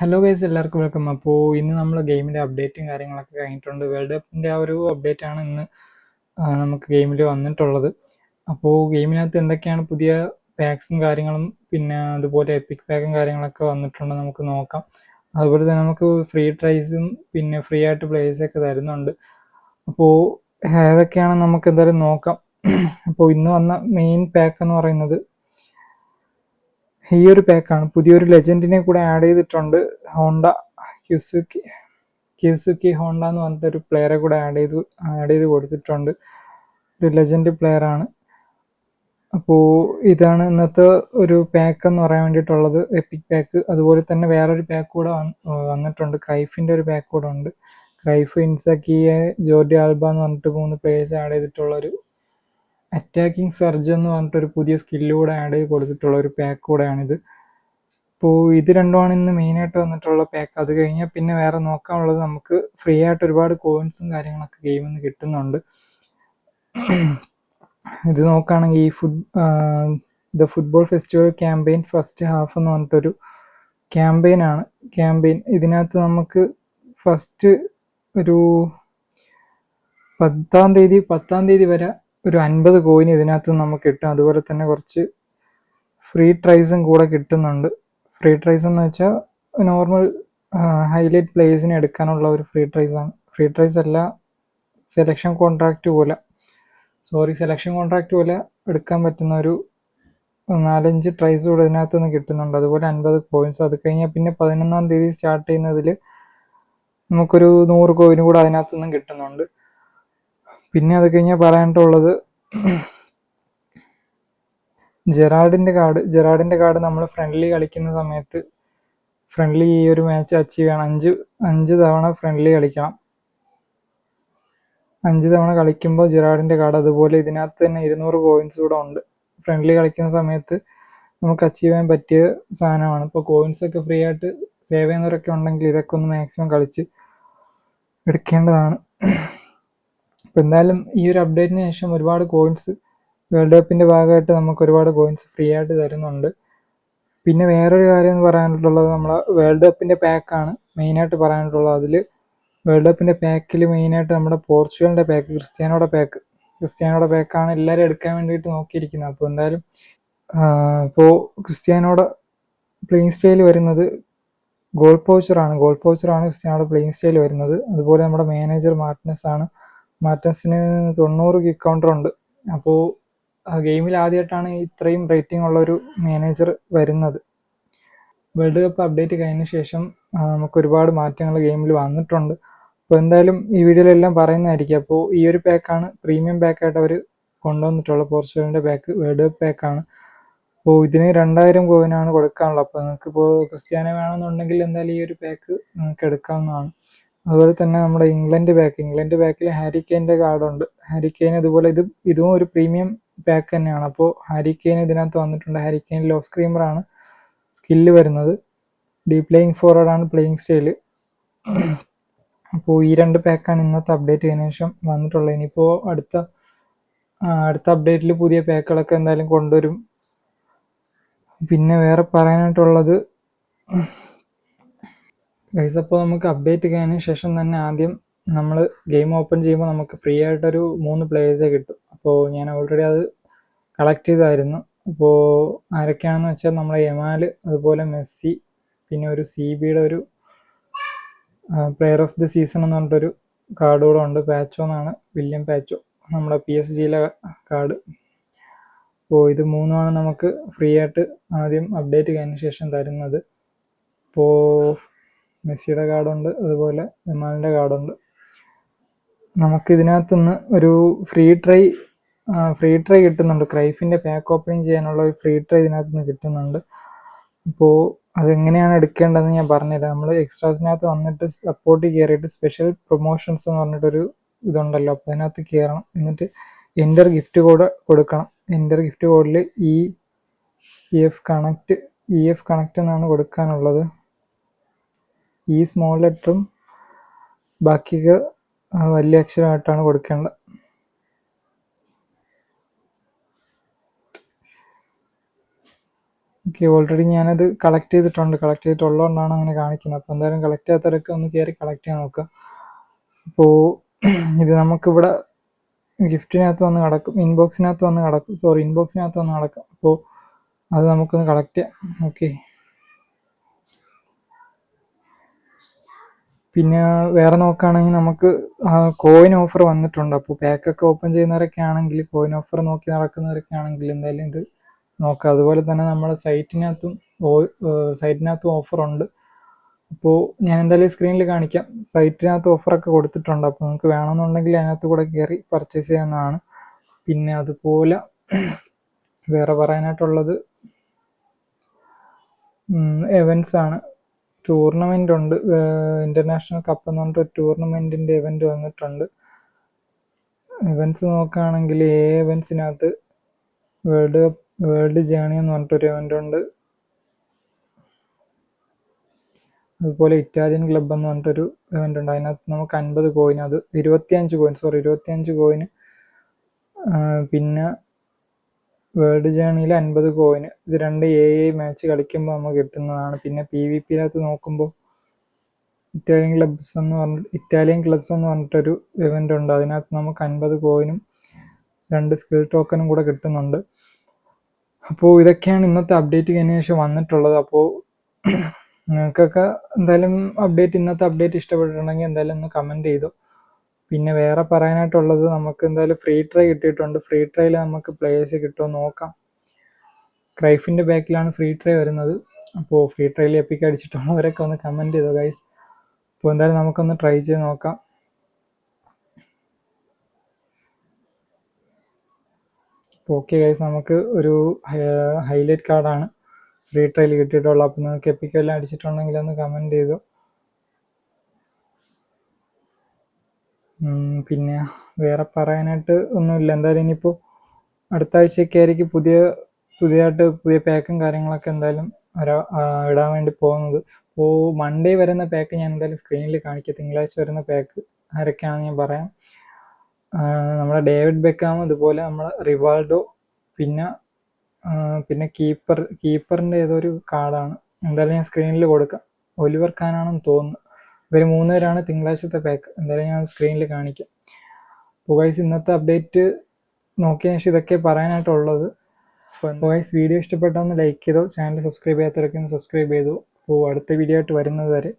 Hello guys, എല്ലാവർക്കും welcome. അപ്പോൾ ഇന്ന് നമ്മൾ ഗെയിമിൻ്റെ അപ്ഡേറ്റും കാര്യങ്ങളൊക്കെ കഴിഞ്ഞിട്ടുണ്ട്. വേൾഡ് കപ്പിൻ്റെ ആ ഒരു അപ്ഡേറ്റ് ആണ് ഇന്ന് നമുക്ക് ഗെയിമിൽ വന്നിട്ടുള്ളത്. അപ്പോൾ ഗെയിമിനകത്ത് എന്തൊക്കെയാണ് പുതിയ പാക്സും കാര്യങ്ങളും പിന്നെ അതുപോലെ എപ്പിക് പാക്കും കാര്യങ്ങളൊക്കെ വന്നിട്ടുണ്ട്, നമുക്ക് നോക്കാം. അതുപോലെ തന്നെ നമുക്ക് ഫ്രീ ട്രൈസും പിന്നെ ഫ്രീ ആയിട്ട് പ്ലേസൊക്കെ തരുന്നുണ്ട്. അപ്പോൾ ഏതൊക്കെയാണെന്ന് നമുക്ക് എന്തായാലും നോക്കാം. അപ്പോൾ ഇന്ന് വന്ന മെയിൻ പാക്ക് എന്ന് പറയുന്നത് ഈ ഒരു പാക്കാണ്. പുതിയൊരു ലെജൻഡിനെ കൂടെ ആഡ് ചെയ്തിട്ടുണ്ട്. ഹോണ്ട ക്യൂസുക്കി ഹോണ്ട എന്ന് പറഞ്ഞിട്ടൊരു പ്ലെയറെ കൂടെ ആഡ് ചെയ്ത് കൊടുത്തിട്ടുണ്ട്. ഒരു ലെജൻഡ് പ്ലെയർ ആണ്. അപ്പോൾ ഇതാണ് ഇന്നത്തെ ഒരു പാക്ക് എന്ന് പറയാൻ വേണ്ടിയിട്ടുള്ളത്, എപ്പിക് പാക്ക്. അതുപോലെ തന്നെ വേറൊരു പാക്ക് കൂടെ വന്നിട്ടുണ്ട്. ക്രൈഫിൻ്റെ ഒരു പാക്ക് കൂടെ ഉണ്ട്. ക്രൈഫ്, ഇൻസാക്കിയെ, ജോർഡി ആൽബ എന്ന് പറഞ്ഞിട്ട് 3 പ്ലേയേഴ്സ് ആഡ് ചെയ്തിട്ടുള്ളൊരു അറ്റാക്കിംഗ് സർജ് എന്ന് പറഞ്ഞിട്ടൊരു പുതിയ സ്കില്ല് കൂടെ ആഡ് ചെയ്ത് കൊടുത്തിട്ടുള്ള ഒരു പാക്ക് കൂടെയാണിത്. അപ്പോൾ ഇത് രണ്ടുമാണ് ഇന്ന് മെയിനായിട്ട് വന്നിട്ടുള്ള പാക്ക്. അത് കഴിഞ്ഞാൽ പിന്നെ വേറെ നോക്കാനുള്ളത്, നമുക്ക് ഫ്രീ ആയിട്ട് ഒരുപാട് കോയിൻസും കാര്യങ്ങളൊക്കെ ഗെയിമിൽ നിന്ന് കിട്ടുന്നുണ്ട്. ഇത് നോക്കുകയാണെങ്കിൽ ഈ the football festival campaign first half എന്ന് പറഞ്ഞിട്ടൊരു ക്യാമ്പയിൻ. ഇതിനകത്ത് നമുക്ക് ഫസ്റ്റ് ഒരു 10-ാം തീയതി വരെ ഒരു 50 കോയിൻ ഇതിനകത്ത് നമുക്ക് കിട്ടും. അതുപോലെ തന്നെ കുറച്ച് ഫ്രീ ട്രൈസും കൂടെ കിട്ടുന്നുണ്ട്. ഫ്രീ ട്രൈസ് എന്ന് വെച്ചാൽ നോർമൽ ഹൈലൈറ്റ് പ്ലേയേഴ്സിനെ എടുക്കാനുള്ള ഒരു ഫ്രീ ട്രൈസാണ്. ഫ്രീ ട്രൈസ് അല്ല, സെലക്ഷൻ കോൺട്രാക്റ്റ് പോലെ എടുക്കാൻ പറ്റുന്ന ഒരു 4-5 ട്രൈസ് കൂടെ ഇതിനകത്ത് നിന്ന് കിട്ടുന്നുണ്ട്. അതുപോലെ 50 കോയിൻസ്. അത് കഴിഞ്ഞാൽ പിന്നെ 11-ാം തീയതി സ്റ്റാർട്ട് ചെയ്യുന്നതിൽ നമുക്കൊരു 100 കോയിൻ കൂടെ അതിനകത്ത് നിന്നും കിട്ടുന്നുണ്ട്. പിന്നെ അത് കഴിഞ്ഞാൽ പറയാനായിട്ടുള്ളത് ജെറാഡിൻ്റെ കാർഡ് നമ്മൾ ഫ്രണ്ട്ലി കളിക്കുന്ന സമയത്ത് ഈ ഒരു മാച്ച് അച്ചീവ് ചെയ്യണം. 5 തവണ ഫ്രണ്ട്ലി കളിക്കണം. 5 തവണ കളിക്കുമ്പോൾ ജെറാഡിൻ്റെ കാർഡ്. അതുപോലെ ഇതിനകത്ത് തന്നെ 200 കോയിൻസ് കൂടെ ഉണ്ട്. ഫ്രണ്ട്ലി കളിക്കുന്ന സമയത്ത് നമുക്ക് അച്ചീവ് ചെയ്യാൻ പറ്റിയ സാധനമാണ്. ഇപ്പോൾ കോയിൻസ് ഒക്കെ ഫ്രീ ആയിട്ട് സേവ് ചെയ്യുന്നവരൊക്കെ ഉണ്ടെങ്കിൽ ഇതൊക്കെ ഒന്ന് മാക്സിമം കളിച്ച് എടുക്കേണ്ടതാണ്. അപ്പോൾ എന്തായാലും ഈ ഒരു അപ്ഡേറ്റിന് ശേഷം ഒരുപാട് കോയിൻസ് വേൾഡ് കപ്പിൻ്റെ ഭാഗമായിട്ട് നമുക്ക് ഒരുപാട് കോയിൻസ് ഫ്രീ ആയിട്ട് തരുന്നുണ്ട്. പിന്നെ വേറൊരു കാര്യം എന്ന് പറയാനായിട്ടുള്ളത്, നമ്മളെ വേൾഡ് കപ്പിൻ്റെ പാക്കാണ് മെയിനായിട്ട് പറയാനായിട്ടുള്ളത്. അതിൽ വേൾഡ് കപ്പിൻ്റെ പാക്കിൽ മെയിനായിട്ട് നമ്മുടെ പോർച്ചുഗലിൻ്റെ പാക്ക്, ക്രിസ്ത്യാനോയുടെ പാക്കാണ് എല്ലാവരും എടുക്കാൻ വേണ്ടിയിട്ട് നോക്കിയിരിക്കുന്നത്. അപ്പോൾ എന്തായാലും ഇപ്പോൾ ക്രിസ്ത്യാനോയുടെ പ്ലേയിങ് സ്റ്റൈൽ വരുന്നത് ഗോൾ പൗച്ചറാണ് ക്രിസ്ത്യാനോയുടെ പ്ലേയിങ് സ്റ്റൈൽ വരുന്നത്. അതുപോലെ നമ്മുടെ മാനേജർ മാർട്ടിനസിന് 90 കിക്ക് കൗണ്ടർ ഉണ്ട്. അപ്പോൾ ഗെയിമിൽ ആദ്യമായിട്ടാണ് ഇത്രയും റേറ്റിംഗ് ഉള്ള ഒരു മാനേജർ വരുന്നത്. വേൾഡ് കപ്പ് അപ്ഡേറ്റ് കഴിഞ്ഞ ശേഷം നമുക്ക് ഒരുപാട് മാറ്റങ്ങൾ ഗെയിമിൽ വന്നിട്ടുണ്ട്. അപ്പോൾ എന്തായാലും ഈ വീഡിയോയിലെല്ലാം പറയുന്നതായിരിക്കും. അപ്പോൾ ഈ ഒരു പാക്കാണ് പ്രീമിയം പാക്കായിട്ട് അവർ കൊണ്ടുവന്നിട്ടുള്ള പോർച്ചുഗലിൻ്റെ പാക്ക്, വേൾഡ് കപ്പ് പാക്കാണ്. അപ്പോൾ ഇതിന് 2000 കോയിനാണ് കൊടുക്കാനുള്ളത്. അപ്പോൾ നിങ്ങൾക്കിപ്പോൾ ക്രിസ്ത്യാനോ വേണമെന്നുണ്ടെങ്കിൽ എന്തായാലും ഈ ഒരു പാക്ക് നിങ്ങൾക്ക് എടുക്കാവുന്നതാണ്. അതുപോലെ തന്നെ നമ്മുടെ ഇംഗ്ലണ്ട് പാക്കിൽ ഹാരി കെയിൻ്റെ കാർഡുണ്ട്. ഹാരി കെയിൻ അതുപോലെ ഇതും ഒരു പ്രീമിയം പാക്ക് തന്നെയാണ്. അപ്പോൾ ഹാരി കെയിൻ ഇതിനകത്ത് വന്നിട്ടുണ്ട്. ഹാരി കെയിൻ ലോ സ്ക്രീമറാണ് സ്കില്ല് വരുന്നത്. ഡീപ് പ്ലേയിങ് ഫോർവേഡാണ് പ്ലേയിങ് സ്റ്റൈല്. അപ്പോൾ ഈ 2 പാക്കാണ് ഇന്നത്തെ അപ്ഡേറ്റ് കഴിഞ്ഞ ശേഷം വന്നിട്ടുള്ളത്. ഇനിയിപ്പോൾ അടുത്ത അപ്ഡേറ്റിൽ പുതിയ പാക്കുകളൊക്കെ എന്തായാലും കൊണ്ടുവരും. പിന്നെ വേറെ പറയാനായിട്ടുള്ളത് ഗൈസ്, അപ്പോൾ നമുക്ക് അപ്ഡേറ്റ് കഴിഞ്ഞ ശേഷം തന്നെ ആദ്യം നമ്മൾ ഗെയിം ഓപ്പൺ ചെയ്യുമ്പോൾ നമുക്ക് ഫ്രീ ആയിട്ടൊരു 3 പ്ലേയേഴ്സേ കിട്ടും. അപ്പോൾ ഞാൻ ഓൾറെഡി അത് കളക്ട് ചെയ്തായിരുന്നു. അപ്പോൾ ആരൊക്കെയാണെന്ന് വെച്ചാൽ നമ്മുടെ യമാൽ, അതുപോലെ മെസ്സി, പിന്നെ ഒരു CBയുടെ ഒരു പ്ലെയർ ഓഫ് ദി സീസൺ എന്ന് പറഞ്ഞിട്ടൊരു കാർഡ് കൂടെ ഉണ്ട്. പാച്ചോ എന്നാണ്, വില്യം പാച്ചോ, നമ്മുടെ PSG കാർഡ്. അപ്പോൾ ഇത് 3ആണ് നമുക്ക് ഫ്രീ ആയിട്ട് ആദ്യം അപ്ഡേറ്റ് കഴിഞ്ഞ ശേഷം തരുന്നത്. ഇപ്പോൾ മെസ്സിയുടെ കാർഡുണ്ട്, അതുപോലെ യമാലിൻ്റെ കാർഡുണ്ട്. നമുക്ക് ഇതിനകത്തുനിന്ന് ഒരു ഫ്രീ ട്രൈ കിട്ടുന്നുണ്ട്. ക്രൈഫിൻ്റെ പാക്ക് ഓപ്പണിങ് ചെയ്യാനുള്ള ഒരു ഫ്രീ ട്രൈ ഇതിനകത്ത് നിന്ന് കിട്ടുന്നുണ്ട്. അപ്പോൾ അതെങ്ങനെയാണ് എടുക്കേണ്ടതെന്ന് ഞാൻ പറഞ്ഞുതരാം. നമ്മൾ എക്സ്ട്രാസിനകത്ത് വന്നിട്ട് സപ്പോർട്ട് കയറിയിട്ട് സ്പെഷ്യൽ പ്രൊമോഷൻസ് എന്ന് പറഞ്ഞിട്ടൊരു ഇതുണ്ടല്ലോ, അപ്പോൾ അതിനകത്ത് കയറണം. എന്നിട്ട് എൻ്റർ ഗിഫ്റ്റ് കോഡ് കൊടുക്കണം. എൻ്റർ ഗിഫ്റ്റ് കോഡിൽ EF കണക്റ്റ് എന്നാണ് കൊടുക്കാനുള്ളത്. ഈ സ്മോൾ ലെറ്ററും ബാക്കിയൊക്കെ വലിയ അക്ഷരമായിട്ടാണ് കൊടുക്കേണ്ടത്. ഓക്കെ, ഓൾറെഡി ഞാനത് കളക്ട് ചെയ്തിട്ടുള്ളതുകൊണ്ടാണ് അങ്ങനെ കാണിക്കുന്നത്. അപ്പോൾ എന്തായാലും കളക്ട് ചെയ്യാത്തവരൊക്കെ ഒന്ന് കയറി കളക്ട് ചെയ്യാൻ നോക്കുക. അപ്പോൾ ഇത് നമുക്കിവിടെ ഗിഫ്റ്റിനകത്ത് വന്ന് കിടക്കും, ഇൻബോക്സിനകത്ത് വന്ന് കിടക്കും. അപ്പോൾ അത് നമുക്കൊന്ന് കളക്ട് ചെയ്യാം. ഓക്കെ, പിന്നെ വേറെ നോക്കുകയാണെങ്കിൽ നമുക്ക് കോയിൻ ഓഫർ വന്നിട്ടുണ്ട്. അപ്പോൾ പാക്കൊക്കെ ഓപ്പൺ ചെയ്യുന്നവരൊക്കെ ആണെങ്കിൽ, കോയിൻ ഓഫർ നോക്കി നടക്കുന്നവരൊക്കെ ആണെങ്കിൽ എന്തായാലും ഇത് നോക്കാം. അതുപോലെ തന്നെ നമ്മുടെ സൈറ്റിനകത്തും ഓഫറുണ്ട്. അപ്പോൾ ഞാൻ എന്തായാലും സ്ക്രീനിൽ കാണിക്കാം. സൈറ്റിനകത്ത് ഓഫറൊക്കെ കൊടുത്തിട്ടുണ്ട്. അപ്പോൾ നിങ്ങൾക്ക് വേണമെന്നുണ്ടെങ്കിൽ അതിനകത്ത് കൂടെ കയറി പർച്ചേസ് ചെയ്യാവുന്നതാണ്. പിന്നെ അതുപോലെ വേറെ പറയാനായിട്ടുള്ളത് എവൻസ് ആണ്. ടൂർണമെൻ്റ് ഉണ്ട്, ഇന്റർനാഷണൽ കപ്പ് എന്ന് പറഞ്ഞിട്ട് ഒരു ടൂർണമെൻറ്റിൻ്റെ ഇവൻറ്റ് വന്നിട്ടുണ്ട്. ഇവൻറ്റ്സ് നോക്കുകയാണെങ്കിൽ എവൻസിനകത്ത് വേൾഡ് ജേണി എന്ന് പറഞ്ഞിട്ടൊരു ഇവൻ്റ് ഉണ്ട്. അതുപോലെ ഇറ്റാലിയൻ ക്ലബ്ബ് എന്ന് പറഞ്ഞിട്ടൊരു ഇവൻ്റ് ഉണ്ട്. അതിനകത്ത് നമുക്ക് 50 കോയിൻ, അത് 25 കോയിന്. പിന്നെ വേൾഡ് ജേണിയിൽ 50 കോയിന്. ഇത് രണ്ട് മാച്ച് കളിക്കുമ്പോൾ നമുക്ക് കിട്ടുന്നതാണ്. പിന്നെ PvPനകത്ത് നോക്കുമ്പോൾ ഇറ്റാലിയൻ ക്ലബ്സ് എന്ന് പറഞ്ഞിട്ടൊരു ഇവൻ്റ് ഉണ്ട്. അതിനകത്ത് നമുക്ക് 50 കോയിനും 2 സ്കിൽ ടോക്കനും കൂടെ കിട്ടുന്നുണ്ട്. അപ്പോൾ ഇതൊക്കെയാണ് ഇന്നത്തെ അപ്ഡേറ്റ് ശേഷം വന്നിട്ടുള്ളത്. അപ്പോൾ നിങ്ങൾക്കൊക്കെ എന്തായാലും ഇന്നത്തെ അപ്ഡേറ്റ് ഇഷ്ടപ്പെട്ടിട്ടുണ്ടെങ്കിൽ എന്തായാലും ഒന്ന് കമൻറ്റ് ചെയ്തു. പിന്നെ വേറെ പറയാനായിട്ടുള്ളത്, നമുക്ക് എന്തായാലും ഫ്രീ ട്രൈ കിട്ടിയിട്ടുണ്ട്. ഫ്രീ ട്രൈയിൽ നമുക്ക് പ്ലേയേഴ്സ് കിട്ടുമോ നോക്കാം. ക്രൈഫിൻ്റെ ബാക്കിലാണ് ഫ്രീ ട്രൈ വരുന്നത്. അപ്പോൾ ഫ്രീ ട്രൈയിൽ എപ്പിക്ക് അടിച്ചിട്ടുള്ളവരൊക്കെ ഒന്ന് കമൻറ്റ് ചെയ്തോ ഗൈസ്. അപ്പോൾ എന്തായാലും നമുക്കൊന്ന് ട്രൈ ചെയ്ത് നോക്കാം. ഓക്കെ ഗൈസ്, നമുക്ക് ഒരു ഹൈലൈറ്റ് കാർഡാണ് ഫ്രീ ട്രയൽ കിട്ടിയിട്ടുള്ളത്. അപ്പോൾ നിങ്ങൾക്ക് എപ്പിക്ക് എല്ലാം അടിച്ചിട്ടുണ്ടെങ്കിൽ ഒന്ന് കമൻറ്റ് ചെയ്തു. പിന്നെ വേറെ പറയാനായിട്ട് ഒന്നുമില്ല. എന്തായാലും ഇനിയിപ്പോൾ അടുത്ത ആഴ്ചയൊക്കെ ആയിരിക്കും പുതിയ പാക്കും കാര്യങ്ങളൊക്കെ എന്തായാലും ഇടാൻ വേണ്ടി പോകുന്നത്. അപ്പോൾ മൺഡേ വരുന്ന പാക്ക് ഞാൻ എന്തായാലും സ്ക്രീനിൽ കാണിക്കാം. തിങ്കളാഴ്ച വരുന്ന പാക്ക് ആരൊക്കെയാണെന്ന് ഞാൻ പറയാം. നമ്മുടെ ഡേവിഡ് ബെക്കാം, അതുപോലെ നമ്മുടെ റിവാൾഡോ, പിന്നെ കീപ്പറിൻ്റെ ഏതൊരു കാർഡാണ്. എന്തായാലും ഞാൻ സ്ക്രീനിൽ കൊടുക്കാം. ഒലിവർ ഖാനാണെന്ന് തോന്നുന്നു. ഇവർ 3 പേരാണ് തിങ്കളാഴ്ചത്തെ പാക്ക്. എന്തായാലും ഞാൻ സ്ക്രീനിൽ കാണിക്കാം. അപ്പോൾ ഗൈസ്, ഇന്നത്തെ അപ്ഡേറ്റ് നോക്കിയ ശേഷം ഇതൊക്കെ പറയാനായിട്ടുള്ളത്. അപ്പോൾ ഗൈസ്, വീഡിയോ ഇഷ്ടപ്പെട്ടാൽ ഒന്ന് ലൈക്ക് ചെയ്തോ. ചാനൽ സബ്സ്ക്രൈബ് ചെയ്യാത്തവരൊക്കെ ഒന്ന് സബ്സ്ക്രൈബ് ചെയ്തു. അപ്പോൾ അടുത്ത വീഡിയോ ആയിട്ട് വരുന്നത് വരെ